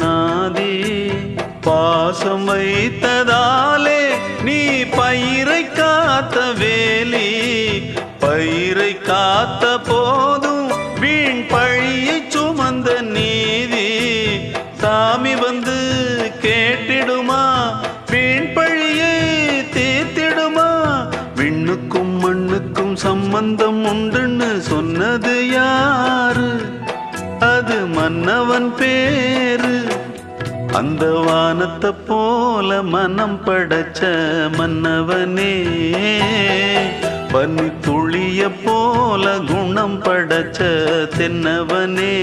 அநாதி பாசம் வைத்ததாலே நீ பயிரை காத்த வேலி பயிரை காத்த போதும் வீண் பழியை சுமந்த நீதி சாமி வந்து கேட்டிடுமா வீண் பழியை தீர்த்திடுமா விண்ணுக்கும் மண்ணுக்கும் சம்பந்தம் உண்டுன்னு சொன்னது யாரு அது மன்னவன் பேரு அந்த வானத்தை போல மனம் படைச்ச மன்னவனே பனி துளிய போல குணம் படைச்ச தென்னவனே